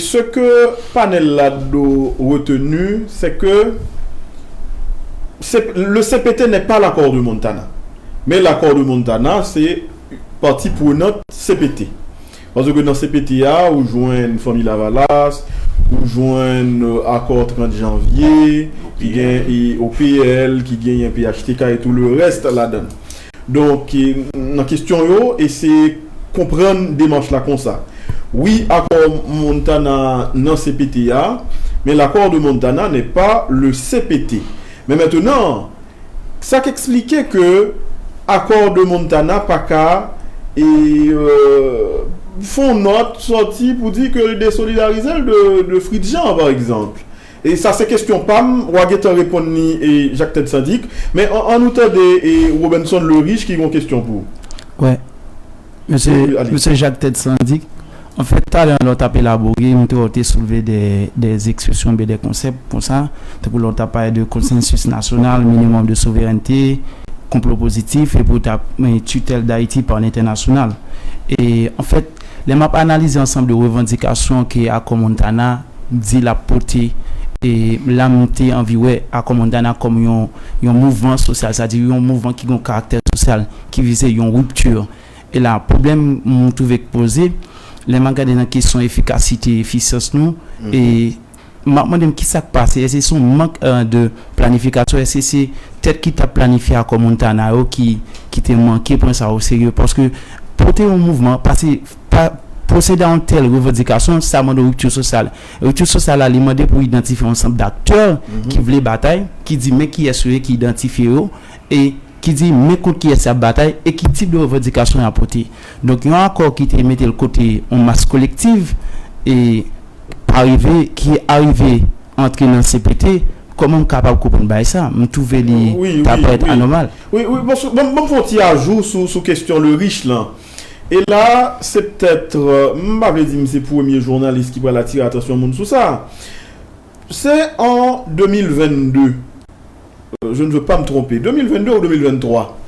ce que panel là-dedans retenu, c'est que le CPT n'est pas l'accord de Montana. Mais l'accord de Montana, c'est partie prenante CPT. Parce que dans CPTA, on joint famille Lavalas, on joint accord 30 janvier, qui gagne OPL, qui gagne un PHTK et tout le reste là-dedans. Donc, la question et c'est comprendre démarche là comme ça. Oui, accord Montana dans CPTA, mais l'accord de Montana n'est pas le CPT. Mais maintenant, ça qu'expliquait que accord de Montana pas qu'à et font note sortie pour dire que désolidariser de Fridjan par exemple. Et ça c'est question PAM, Ouaguetan répond ni et Jacques Ted Syndic, mais en outre et Robinson le riche qui ont question pour. Ouais. Monsieur Jacques Ted Syndic, en fait, tout à l'heure, on a élaboré, on a soulevé des expressions, des concepts pour ça. Pour l'on a parlé de consensus national, minimum de souveraineté, complot positif et pour la tutelle d'Haïti par l'international. Et en fait, les maps analysent ensemble de revendications qui à Montana dit la portée et la montée en vie à Montana comme un mouvement social, c'est-à-dire un mouvement qui a un caractère social, qui visait une rupture. Et là, le problème qu'on trouve posé, les manques de question efficacité, efficience nous et maintenant qui ça passe est-ce que son manque de planification est-ce que c'est peut-être qui t'a planifié à Montana qui t'a manqué pour ça au sérieux parce que porter un mouvement passer procéder à une telle revendication ça demande rupture sociale elle demande pour identifier un ensemble d'acteurs qui veulent bataille qui dit mais qui est celui qui identifie et qui dit mais contre qui est sa bataille et qui type de revendication à porter. Donc il y a un accord qui te mettait le côté en masse collective et qui est arrivé entre dans CPT. Comment capable de comprendre ça? Me trouver être anormal. Oui, bon faut y ajouter sous question le riche là. Et là, c'est peut-être m'avait dit c'est premier journaliste qui va attirer attention monde sur ça. C'est en 2022. Je ne veux pas me tromper, 2022 ou 2023.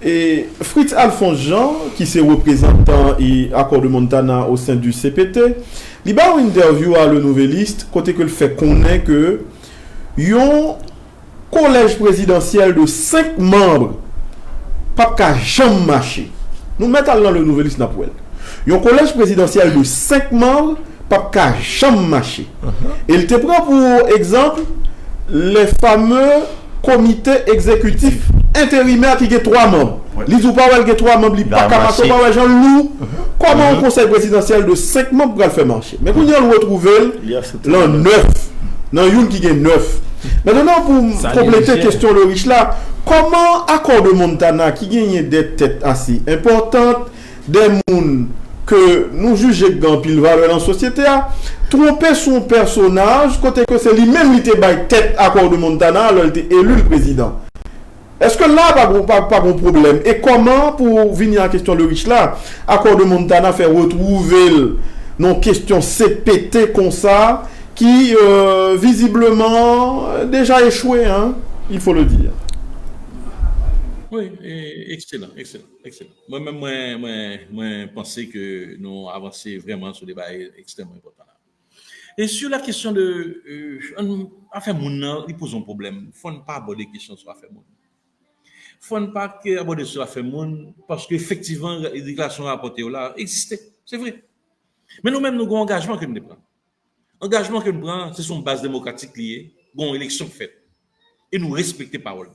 Et Fritz Alphonse Jean, qui est représentant et accord de Montana au sein du CPT, il a une interview à Le Nouvelliste, côté que le fait connaît que un collège présidentiel de 5 membres pas qu'à jamais marcher. Nous mettons dans Le Nouvelliste Napoel. Un collège présidentiel de 5 membres pas qu'à jamais marcher. Et il te prend pour exemple les fameux comités exécutifs intérimaires qui ont 3 membres. Ils n'ont pas 3 membres, ils n'ont pas capable Jean-Loup. Comment un conseil présidentiel de 5 membres va le faire marcher? Mais quand on retrouve l'an 9, dans une qui gagne 9. Maintenant, pour compléter la question de riche là, comment accord de Montana qui gagne des têtes assez importantes, des mondes que nous jugeons grand pile valeur dans la société a tromper son personnage côté que c'est lui-même qui était bail tête accord de Montana alors il était élu le président. Est-ce que là pas bon problème et comment pour venir en question le riche là accord de Montana fait retrouver non question CPT comme ça qui visiblement déjà échoué hein, il faut le dire. Oui, excellent. Moi, pensais que nous avançons vraiment sur des débat extrêmement important. Et sur la question de affaire moun, il pose un problème. Il ne faut pas aborder la question sur affaire moun. Il ne faut pas aborder sur affaire moun parce qu'effectivement, les déclarations rapportées là existaient. C'est vrai. Mais nous-mêmes, nous avons un engagement que nous prenons. L'engagement que nous prenons, c'est son base démocratique liée, une élection faite. Et nous respectons les paroles.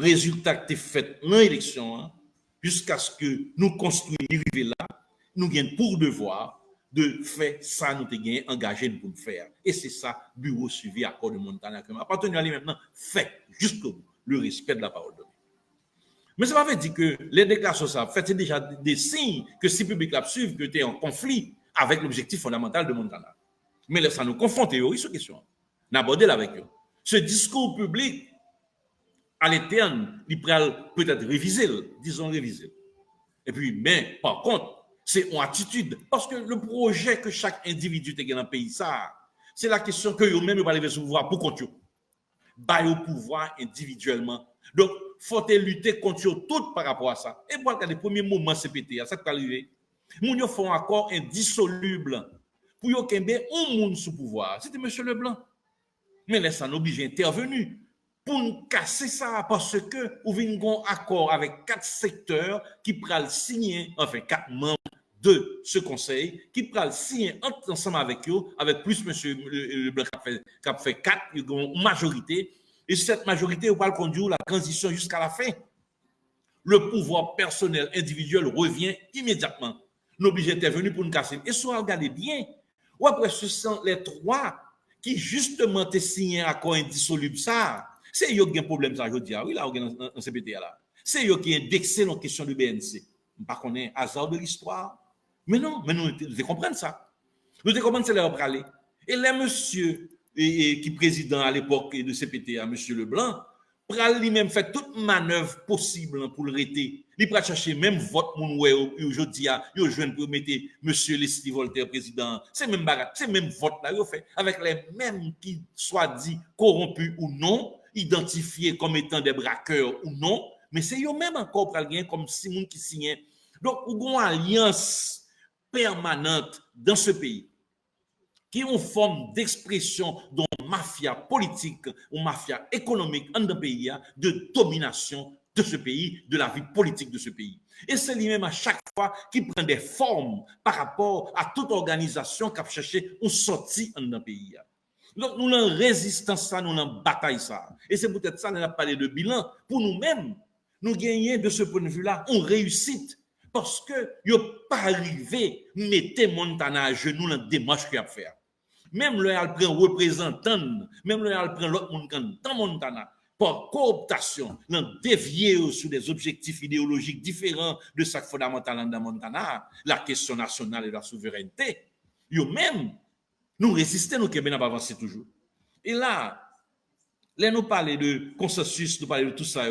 Résultat qui est fait dans l'élection, jusqu'à ce que nous construisons arriver là, nous avons pour devoir de faire ça, nous avons engagé pour le faire. Et c'est ça, bureau suivi, accord de Montana, que appartenir à lui maintenant, fait jusqu'au bout, le respect de la parole de Dieu. Mais ça veut dire que les déclarations, ça fait déjà des signes que si le public la suivent, que tu es en conflit avec l'objectif fondamental de Montana. Mais là, ça nous confronte aux questions. N'aborder avec eux. Ce discours public, à l'interne, il peut peut-être réviser, disons réviser. Et puis, mais par contre, c'est une attitude. Parce que le projet que chaque individu a dans le pays, ça, c'est la question que eux-mêmes vont arriver au pouvoir pour contre eux. Bailler au pouvoir individuellement. Donc, il faut lutter contre eux tout par rapport à ça. Et voilà, les premiers moments CPT, ça qui est arrivé. Nous font un accord indissoluble pour yo kembe un monde sous pouvoir. C'était monsieur Leblanc. Mais là, ça nous oblige intervenu pour nous casser ça parce que nous venons un accord avec 4 secteurs qui pral signer, enfin 4 membres de ce conseil qui pral signer ensemble avec eux, avec plus monsieur Leblanc qui a fait 4, ils ont une majorité. Et cette majorité va conduire la transition jusqu'à la fin. Le pouvoir personnel individuel revient immédiatement. Nous obligés d'intervenir pour nous casser. Et soit regardez bien, ou après ce sont les 3 qui justement te signé un accord indissoluble ça. C'est eux qui ont un problème ça, je dis. Oui, là, on CPT là. C'est eux qui indexé nos questions de BNC. Par contre, hasard de l'histoire. Mais non, mais nous devons comprendre ça. Nous devons comprendre c'est leur parler. Et les monsieur qui président à l'époque de CPT, monsieur Leblanc, pral lui-même fait toute manœuvre possible pour le arrêter. Il pral chercher même vote mon ouais aujourd'hui yo joindre pour mettre monsieur Leslie Voltaire président. C'est même bagarre, c'est même vote là yo fait avec les mêmes qui soit dit corrompus ou non, identifiés comme étant des braqueurs ou non, mais c'est eux même encore pral gagner comme si moun qui signait. Donc une alliance permanente dans ce pays qui ont forme d'expression d'une mafia politique ou mafia économique dans le pays, de domination de ce pays, de la vie politique de ce pays. Et c'est lui-même à chaque fois qui prend des formes par rapport à toute organisation qui a cherché une sortie dans le pays. Donc nous avons résistance ça, nous avons bataille ça. Et c'est peut-être ça qu'on a parlé de bilan. Pour nous-mêmes, nous gagnons de ce point de vue-là, on réussit. Parce que yo pas arrivé mettre Montana à genoux dans la démarche qu'il a fait. Même le al prend représentant, même le al prend l'autre monde dans Montana par cooptation, dans dévier sur des objectifs idéologiques différents de ce fondamental dans Montana, la question nationale et la souveraineté. Yo même nous résister, nous Québec n'a pas avancé toujours. Et là nous parler de consensus, nous parler de tout ça,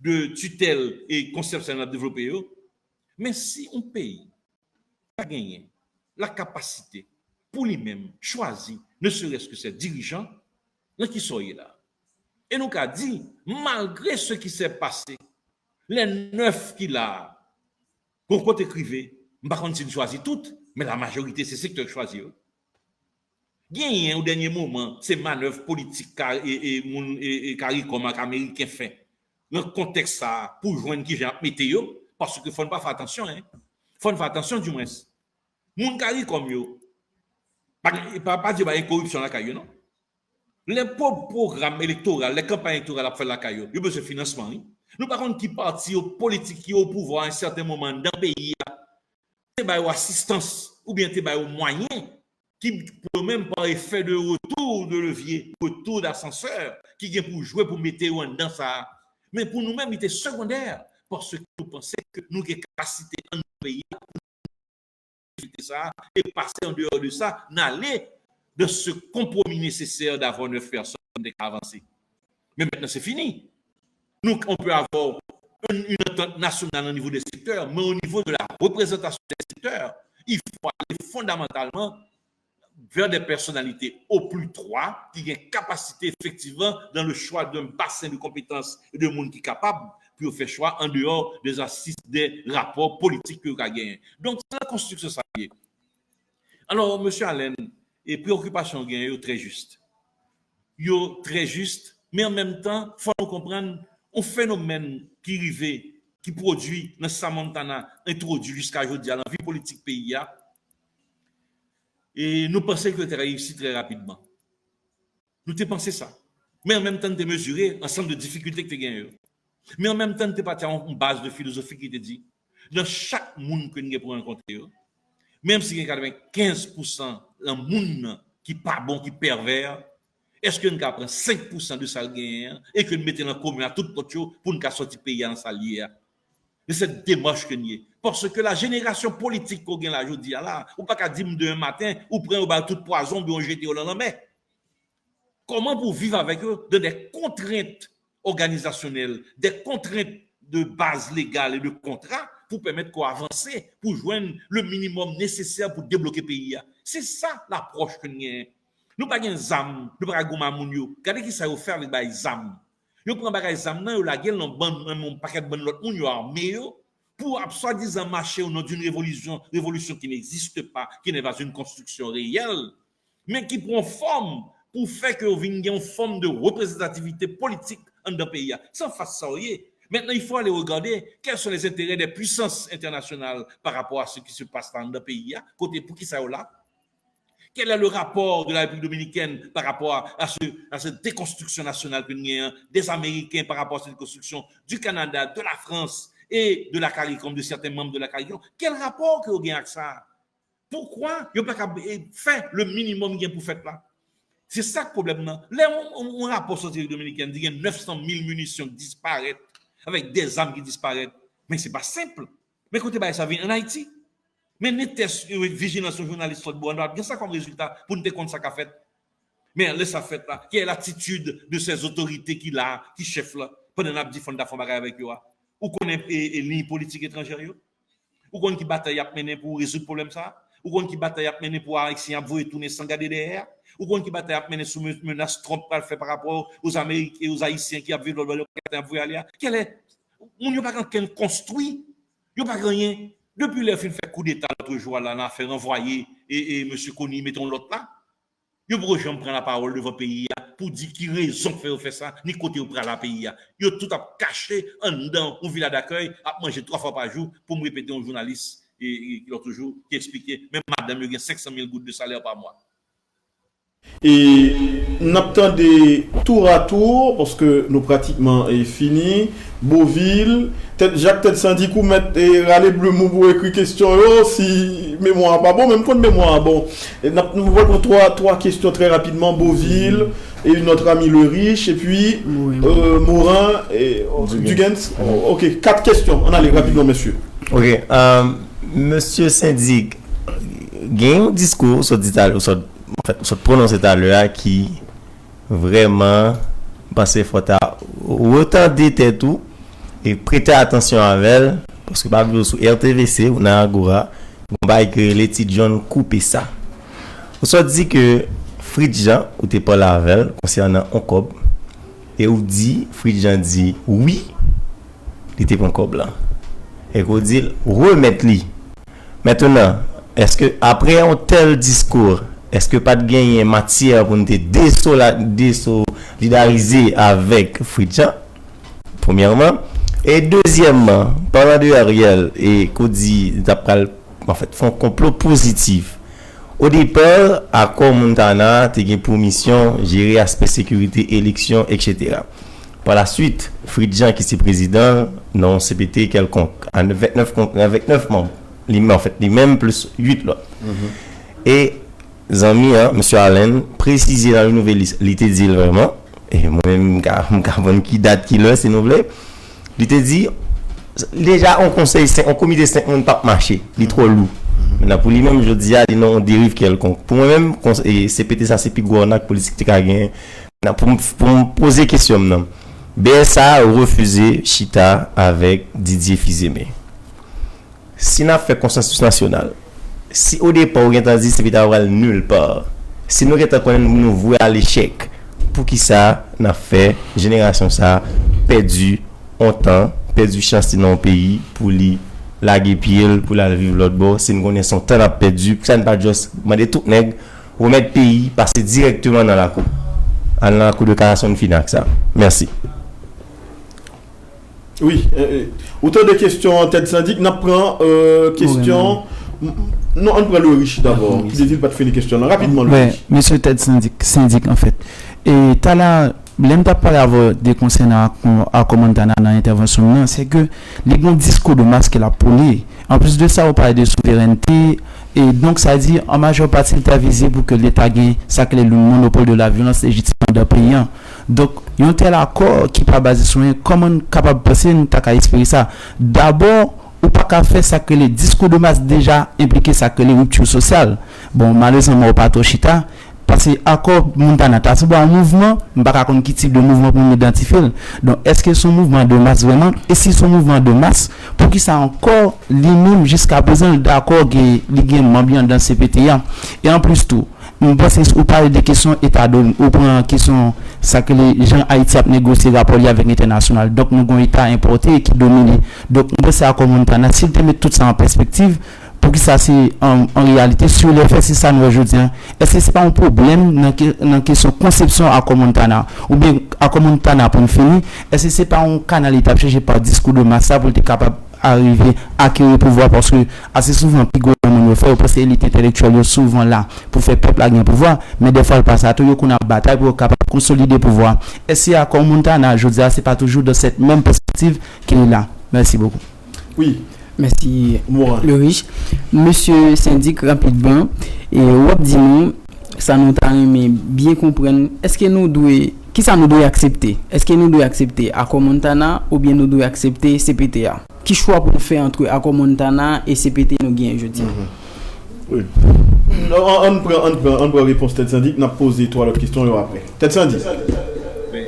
de tutelle et conception à développer. Mais si un pays a gagné la capacité pour lui-même choisir, ne serait-ce que ses dirigeants, qui sont là. Et nous avons dit, malgré ce qui s'est passé, les 9 qu'il a, qu'on peut écrire, je ne vais pas choisir toutes, mais la majorité, c'est ce que tu choisis. Gagné au dernier moment, ces manœuvres politiques et comme américain fait, dans le contexte ça, pour joindre qui j'ai météo, parce qu'il ne faut pas faire attention. Il faut faire attention du moins. Moun kari comme yo. Pas dire qu'il y a corruption la caillou, non? Les programmes électoraux, les campagnes électorales pour faire la caillou, il y a besoin de financement. Nous, par contre, qui parti politique qui au pouvoir à un certain moment dans le pays, c'est une assistance ou bien c'est un moyen qui peut même par effet de retour de levier, retour d'ascenseur, qui vient pour jouer, pour mettre dans ça. Mais pour nous-mêmes, il était secondaire. Parce que nous pensons que nous avons capacité dans notre pays pour ça et passer en dehors de ça, n'aller de ce compromis nécessaire d'avoir 9 personnes qui avancent. Mais maintenant, c'est fini. Nous, on peut avoir une entente nationale au niveau des secteurs, mais au niveau de la représentation des secteurs, il faut aller fondamentalement vers des personnalités au plus 3 qui ont capacité effectivement dans le choix d'un bassin de compétences et de monde qui est capable pour faire choix en dehors des assises des rapports politiques que vous avez gagnés. Donc, c'est la construction ça. Alors, M. Allen, et préoccupation gagnée très juste. Yo très juste, mais en même temps, il faut nous comprendre un phénomène qui arrive, qui produit dans sa Montana, introduit jusqu'à aujourd'hui dans la vie politique pays. Et nous pensons que tu réussi très rapidement. Nous te pensé ça. Mais en même temps, tu mesuré ensemble de difficultés que tu as gagnées. Mais en même temps, tu n'es pas en base de philosophie qui te dit, dans chaque monde que nous avons rencontré, même si il y a 95% de monde qui n'est pas bon, qui est pervers, est-ce que nous avons 5% de ça gain et que nous mettons en commun à tout le monde pour nous sortir pays dans sa lière? De cette démarche que nous avons. Parce que la génération politique qu'on a là, je dis là, ou pas qu'à dire demain matin, ou prendre tout poison, puis on jette au lendemain. Comment pour vivre avec eux dans des contraintes organisationnelles, des contraintes de base légale et de contrat pour permettre qu'on avance, pour joindre le minimum nécessaire pour débloquer le pays. C'est ça l'approche que nous avons. Nous n'avons pas de ZAM, nous n'avons pas de gomamounio. Regardez qui ça va faire avec ZAM. Nous prenons des ZAM, nous avons un paquet de l'autre monde, nous armé, pour soi-disant marcher au nom d'une révolution qui n'existe pas, qui n'est pas une construction réelle, mais qui prend forme pour faire que vous ayez une forme de représentativité politique dans le pays. Sans faire ça, maintenant, il faut aller regarder quels sont les intérêts des puissances internationales par rapport à ce qui se passe dans le pays. Côté pour qui ça est là? Quel est le rapport de la République dominicaine par rapport à cette déconstruction nationale que nous avons, des Américains par rapport à cette déconstruction, du Canada, de la France et de la CARICOM, de certains membres de la CARICOM? Quel rapport que vous avez avec ça? Pourquoi vous n'avez pas fait le minimum pour faire là? C'est ça le problème. Là, on rapport sur la République dominicaine dit qu'il y a 900 000 munitions qui disparaissent, avec des armes qui disparaissent. Mais ce n'est pas simple. Mais quand ça vient en Haïti, mais nous sommes vigilants sur les journalistes, on a bien ça comme résultat pour nous décompter ça qu'a fait. Mais laisse ça fait là. Quelle est l'attitude de ces autorités qui là, qui chef là, pendant qu'on a dit qu'on a fait avec eux? Ou qu'on ait une ligne politique étrangère? Ou qu'on ait une bataille à mener pour résoudre le problème ça? Ou qu'on ait une bataille à mener pour Haïtiens pour retourner sans garder derrière? Ou qu'on ait une bataille à mener sous menace Trump par rapport aux Américains et aux Haïtiens qui ont vu le quel est? On n'y a pas qu'un construit. Il n'y a pas rien. Depuis le film fait coup d'État l'autre jour, là, on a fait renvoyer et M. Kony, mettons l'autre là. Yo pour jamais prendre la parole devant le pays pour dire qui raison fait ça, ni côté ou prendre la pays. Yo tout a caché en dedans au village d'accueil, à manger 3 fois par jour pour me répéter un journaliste et l'autre jour qui expliquait même madame il y a 500 000 gouttes de salaire par mois. Et nous attendons tour à tour parce que nous pratiquement est fini. Beauville, Jacques Tête Syndic ou mettre râler bleu mot pour écrire question si mémoire pas bon, même quand mémoire bon. Nous voyons trois questions très rapidement. Beauville et notre ami Le Riche et puis Morin et Dugens. Ok, 4 questions. On allait rapidement, monsieur. Ok, monsieur Syndic, il y a un discours sur prononcé tout à l'heure qui vraiment pensait faut autant d'été tout et prêter attention à elle parce que par sur RTVC ou dans Agora on va que les petits John couper ça. On se dit que Fridjan ou t'es pas la avec concernant Oncob et ou dit Fridjan dit oui il était pas Oncob là et qu'on dit remettre lui maintenant est-ce que après un tel discours est-ce que pas de gagner matière pour nous désolidariser avec Fridjan premièrement et deuxièmement parlant de Ariel et qu'on dit d'après en fait font complot positif au départ accord Montana a pour mission gérer l'aspect sécurité élection etc. Par la suite Fridjan qui est président non CPT quelconque avec 9 membres les mêmes plus 8 là et Zami, monsieur Allen, précisé dans le nouvel liste, il te dit vraiment, et moi-même, qui date qui là, si vous voulez, il te dit, déjà, on conseille, on comité 5 monde pas marcher, il est trop lourd. Maintenant, pour lui-même, je dis, non, on dérive quelconque. Pour moi-même, CPT, ça, c'est plus gros, politique qui a gagné. Pour me poser question, non. BSA a refusé Chita avec Didier Fizemé. Si on a fait consensus national, si au départ on a dit c'est pas nulle part, si nous nous vouer à l'échec, pour qui ça n'a fait génération ça perdu en temps, perdu chance dans le pays pour lui laguer pied pour la vivre l'autre bord, si nous connaissons temps a perdu, ça ne pas juste demander tout nèg remettre pays passer directement dans la cour de cassation finale ça. Merci. Oui, autant de questions en tête syndic, n'a prend question. Non, on prend Le Riche d'abord. Il ne pas de finir question là rapidement. Oui, monsieur Tête syndic en fait. Et tu as là, l'aime pas parler des conseils à commenter dans l'intervention, c'est que les grands discours de masse que la police. En plus de ça, on parle de souveraineté. Et donc, ça dit, en majeure partie, il est visé pour que l'État gagne ça, que le monopole de la violence légitime d'un pays. Donc, il y a un tel accord qui n'est pas basé sur comment on est capable de penser, nous avons expliqué ça. D'abord, ou pas qu'à faire ça que les discours de masse déjà impliqués ça que les ruptures sociales. Bon, malheureusement, pas trop chita. Parce que accord Montana, c'est un mouvement, je ne sais pas quel type de mouvement pour m'identifier. Donc, est-ce que c'est un mouvement de masse vraiment? Et si c'est un mouvement de masse, pour qui ça encore, lui-même, jusqu'à présent, d'accord, qu'il y a un ambiance dans CPTA. Et en plus, tout, on pense ou parler des questions état d'homme ou prend question ça que les gens Haïti a négocié rapport avec l'international. Donc nous avons un état importé qui domine. Donc on pense à Montana s'il te met tout ça en perspective pour que ça c'est en réalité sur les faits c'est ça nous aujourd'hui. Est-ce que c'est pas un problème dans question conception à Montana ou bien à Montana pour finir, est-ce que c'est pas un canal étape cherché par discours de masse pour être capable arriver à acquérir le pouvoir parce que assez souvent pigo on fait parce que l'élite intellectuelle souvent là pour faire peuple à gagner pouvoir mais des fois le passe à tout qu'on a bataille pour capable consolider le pouvoir. Est-ce que à Montana je dis c'est pas toujours dans cette même perspective qu'il est là. Merci beaucoup. Oui. Merci, Morin. le riche. Monsieur syndic, rapidement, et wap dit nous, ça nous t'a aimé bien comprendre, est-ce que nous devons, qui ça nous doit accepter? Est-ce que nous devons accepter Accor Montana ou bien nous devons accepter CPTA? Qui choix pour faire entre Accor Montana et CPTA nous gagne, je dis? Oui. On prend réponse tête syndic, n'a posé toi l'autre question après. Tête syndic. Oui.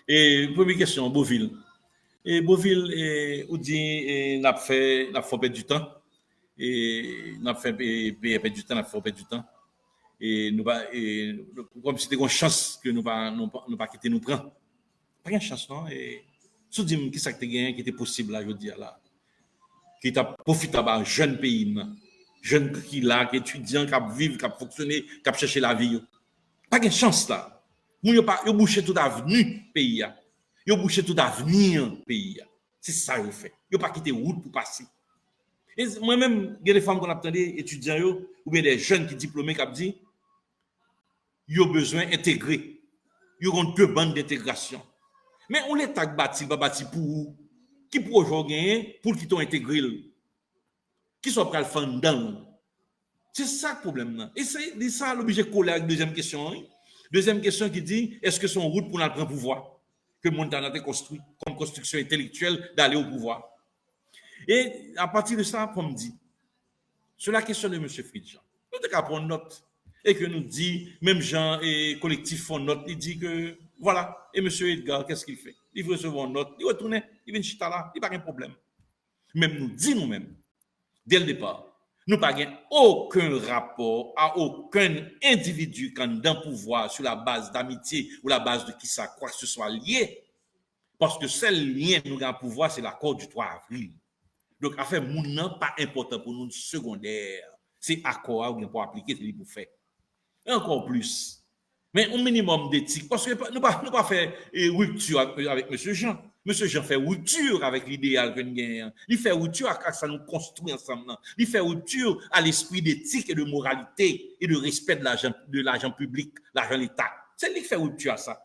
Et première question, Beauville. Et Beauville, on dit, n'a fait perdre du temps. Et n'a fait perdre du temps, n'a fait perdre du temps. Et nous va, comme si c'était une chance que nous pas quitter nous prendre. Pas une chance, non? Et, si dit, qui ça que gagné, qui était possible, là, je dis, là. Qui t'a profité à jeune pays, jeune qui là, qui étudiant, qui vivre, qui fonctionner, qui chercher la vie. Pas une chance, là. Nous, yo bouché tout avenir, pays, yo bouché tout avenir pays. C'est ça yo fait. Yo pas quitté route pour passer. Et moi-même, il y a des femmes qu'on attendait étudiants yo, ou bien des jeunes qui diplômés qui dit yo besoin d'intégrer. Yo ont deux bandes d'intégration. Mais on l'état bâti pour qui pour aujourd'hui gagner pour qui t'ont intégré qui sont prêts à le faire dedans. C'est ça le problème. Et c'est ça l'objet coller avec deuxième question. Deuxième question qui dit est-ce que son route pour nous prendre pouvoir que Montana a construit comme construction intellectuelle d'aller au pouvoir. Et à partir de ça, comme dit, sur la question de M. Fridjan, nous devons prendre note et que nous dit, même gens et collectifs font note, il dit que, voilà, et M. Edgar, qu'est-ce qu'il fait? Il veut recevoir une note, il retourne, il vient chita là, il n'y a pas de problème. Même nous dit nous-mêmes, dès le départ, nous n'avons aucun rapport à aucun individu qui est dans le pouvoir sur la base d'amitié ou la base de qui ça, quoi que ce soit lié. Parce que seul lien nous avons pouvoir, c'est l'accord du 3 avril. Donc, affaire moun pas important pour nous secondaire. C'est accord pour appliquer, c'est pour faire. Et encore plus. Mais un minimum d'éthique. Parce que nous ne pas faire rupture avec M. Jean. M. Jean fait rupture avec l'idéal que nous gagnons. Il fait rupture à ça nous construit ensemble. Il fait rupture à l'esprit d'éthique et de moralité et de respect de l'argent public, l'argent de l'État. C'est lui qui fait rupture à ça.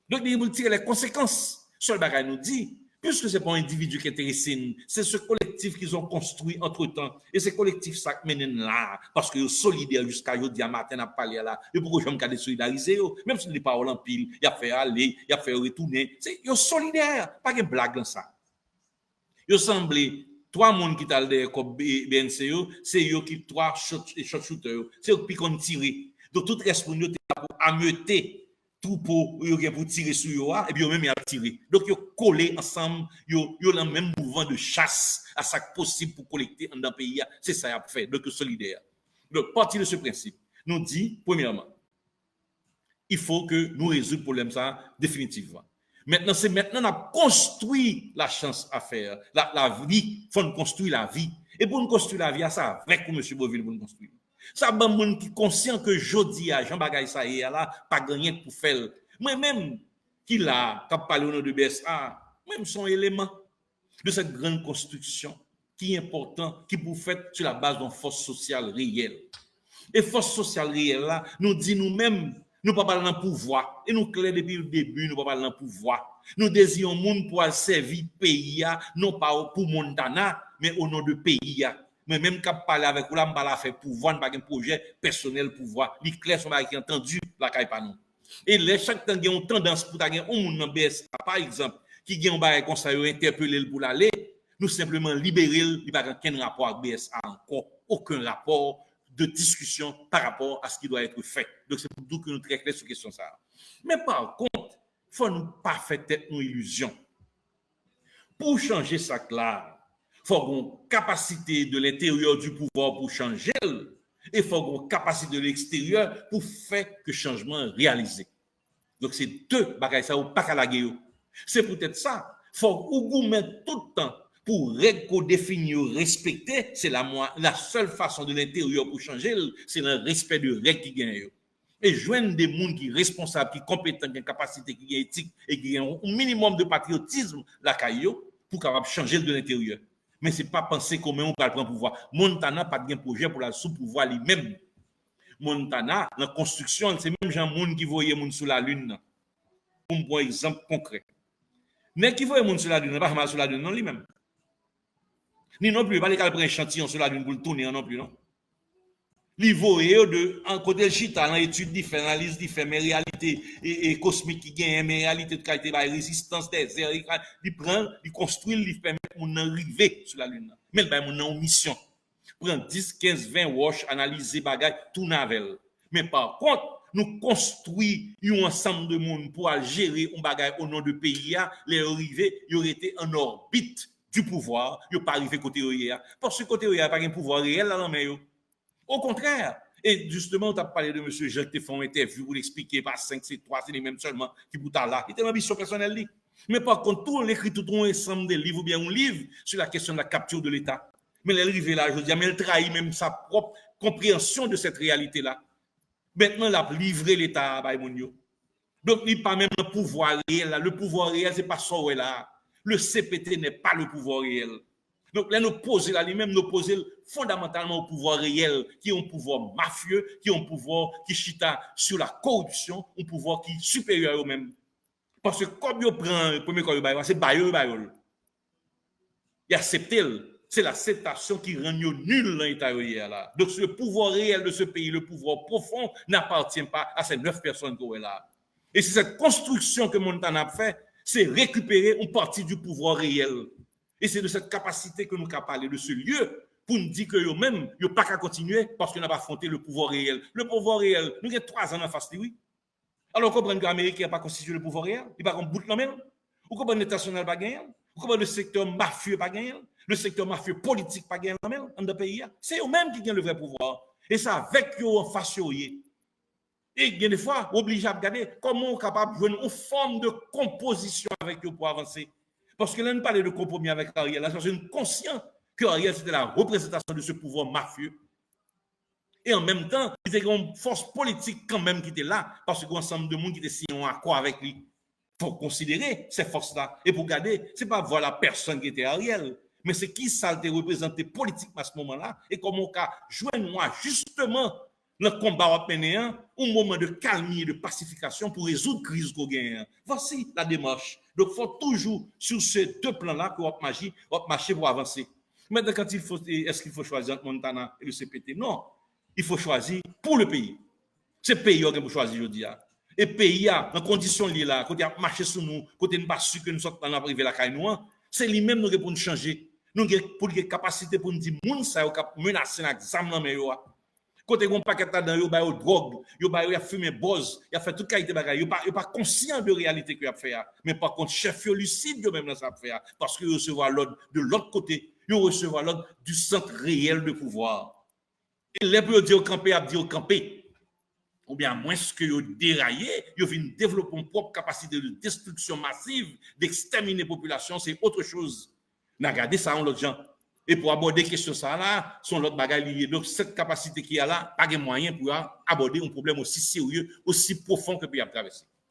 Donc, il faut tirer les conséquences. Seul bagage nous dit, puisque ce n'est pas un individu qui est intéressé, c'est ce collectif qu'ils ont construit entre-temps. Et ce collectif, ça mène là, parce que solidaire jusqu'à aujourd'hui, à matin, à parler là, et pourquoi je me solidariser, même si n'est pas en pile, il a fait aller, il a fait retourner. C'est solidaire, pas de blague dans ça. Il semble, trois personnes qui sont comme BNC, c'est eux qui trois shooters, c'est eux qui ont tiré. Donc, tout reste pour nous, pour ameuter. Troupeau pour tirer sur eux et puis même ils ont tiré. Donc ils ont collé ensemble, ils ont le même mouvement de chasse à ça possible pour collecter dans le pays. C'est ça qu'ils ont fait, donc solidaire. Donc partir de ce principe, nous dit premièrement, il faut que nous résoudre le problème ça définitivement. Maintenant c'est maintenant on a construit la chance à faire, la vie, il faut nous construire la vie. Et pour nous construire la vie, ça vrai pour M. Beauville pour nous construire. Ça ban moun qui conscient que jodi a Jean Bagay ça y là pas gagner pour faire. Moi même qui là quand parler au nom de BSA, même son élément de cette grande construction qui est important qui pour fait sur la base d'une force sociale réelle. Et force sociale réelle là, nous dit nous-mêmes nous pas parler dans pouvoir et nous clair depuis le début nous pas parler dans pouvoir. Nous désirons monde pour servir pays non pas pour Montana mais au nom de pays. Mais même quand parler avec vous là, on va faire pouvoir, pas un projet personnel pouvoir. Les clairs sont qui entendu la caille pas nous. Et les chaque temps qui ont tendance pour gagner un monde dans BSA par exemple, qui gagne un bail comme ça interpeller pour l'aller, nous simplement libérer, il pas aucun rapport avec BSA encore, aucun rapport de discussion par rapport à ce qui doit être fait. Donc c'est pour tout que nous très clair sur question ça. Mais par contre, faut nous pas faire tête nos illusions. Pour changer ça là, il faut une capacité de l'intérieur du pouvoir pour changer. Et il faut une capacité de l'extérieur pour faire que changement réalisé. Donc, c'est deux bagages, ça, ou pas qu'à la guerre. C'est peut-être ça. Il faut vous mettre tout le temps pour définir, respecter. C'est la seule façon de l'intérieur pour changer, c'est le respect de règles qui gagnent. Et joindre des gens qui sont responsables, qui sont compétents, qui ont une capacité, qui ont éthique et qui ont un minimum de patriotisme, la caillou, pour capable changer de l'intérieur. Mais ce n'est pas penser comment on va prendre le pouvoir. Montana n'a pas de projet pour la sous-pouvoir lui-même. Montana, la construction, c'est même gens qui voyaient les gens sur la Lune. Pour un exemple concret. Mais qui voyaient les gens sur la Lune, pas mal sur la Lune, non lui-même. Ni non plus, pas les cas prendre un échantillon sur la Lune pour le tourner non plus, non. Li voye de en côté le chita dans étude différentes analyse différentes mais réalité et cosmique qui gagne mais réalité de qualité ba résistance des airs il prend il construit il permet mon arriver sur la lune mais il ba mon en mission prend 10 15 20 wash analyser bagage tout navel mais par contre nous construit un ensemble de monde pour gérer un bagage au nom de pays là les arriver il aurait été en orbite du pouvoir il pas arrivé côté hier parce que côté hier pas un pouvoir réel là dans mais au contraire, et justement, tu as parlé de M. Jacques qui fait une interview pour l'expliquer, pas 5, c'est 3, c'est les mêmes seulement qui pour là. Il était une ambition personnelle. Mais par contre, tout l'écrit tout un ensemble de livres ou bien un livre sur la question de la capture de l'État. Mais elle est arrivée là, je dis, mais elle trahit même sa propre compréhension de cette réalité-là. Maintenant, elle a livré l'État à Baïmounio. Donc, il n'y a pas même le pouvoir réel. Là. Le pouvoir réel, ce n'est pas ça où elle a. Le CPT n'est pas le pouvoir réel. Donc, là, nous poser là, lui-même, nous poser fondamentalement au pouvoir réel, qui est un pouvoir mafieux, qui est un pouvoir qui chita sur la corruption, un pouvoir qui est supérieur au même. Parce que comme il prend le premier corps, c'est Bayol. Il accepte, c'est l'acceptation qui rend nul dans l'État là. Donc, le pouvoir réel de ce pays, le pouvoir profond, n'appartient pas à ces 9 personnes qui sont là. Et c'est cette construction que Montana a fait, c'est récupérer une partie du pouvoir réel. Et c'est de cette capacité que nous avons parlé, de ce lieu, pour nous dire que nous-mêmes, nous pas qu'à continuer parce qu'on n'a pas affronté le pouvoir réel. Le pouvoir réel, nous avons 3 ans en face de lui. Alors, vous comprenez que l'Amérique n'a pas constitué le pouvoir réel? Il n'a pas bout de même. Vous comprenez que l'État national n'a pas gagné? Vous comprenez que le secteur mafieux n'a pas gagné? Le secteur mafieux politique n'a pas gagné dans le pays? C'est eux-mêmes qui gagnent le vrai pouvoir. Et ça, avec eux en face. Et il y a des fois, obligé à regarder comment on est capable de jouer une forme de composition avec eux pour avancer. Parce que là, nous parlons de compromis avec Ariel. Là, c'est conscient que Ariel, c'était la représentation de ce pouvoir mafieux. Et en même temps, il y a une force politique quand même qui était là, parce qu'il y a un ensemble de monde qui était signé en accord avec lui. Il faut considérer ces forces-là. Et pour regarder, ce n'est pas voir la personne qui était Ariel, mais c'est qui ça a été représenté politiquement à ce moment-là, et comment on a joué moi justement le combat européen, un moment de calme et de pacification pour résoudre la crise qu'on gagne. Voici la démarche. Donc, il faut toujours, sur ces 2 plans-là, que on marcher pour avancer. Maintenant, est-ce qu'il faut choisir entre Montana et le CPT? Non. Il faut choisir pour le pays. C'est le pays qui faut choisir aujourd'hui. Et le pays, en condition là, quand il a marché sur nous, quand il n'est pas sûr que nous sommes dans la privée la caille, c'est lui-même nous pour nous changer. Nous avons pour la capacité pour nous dire, moun ça a menacé l'examen dans le Quand on paquet là-dedans, il y a drogue, il y a fumé buzz, il y a fait toute qualité de bagaille. Il n'est pas conscient de la réalité qu'il a fait. Mais par contre, chef lucide, même dans ça fait. Parce qu'il recevra l'ordre de l'autre côté, il recevra l'ordre du centre réel de pouvoir. Et les pour dire camper, à dire camper. Ou bien, à moins que vous déraillez, vous viennent développer une propre capacité de destruction massive, d'exterminer la population, c'est autre chose. N'a regardé ça en l'autre gens. Et pour aborder la question ça là, sont l'autre bagaille lié. Donc cette capacité qu'il y a là, pas de moyen pour aborder un problème aussi sérieux, aussi profond que peut y traverser.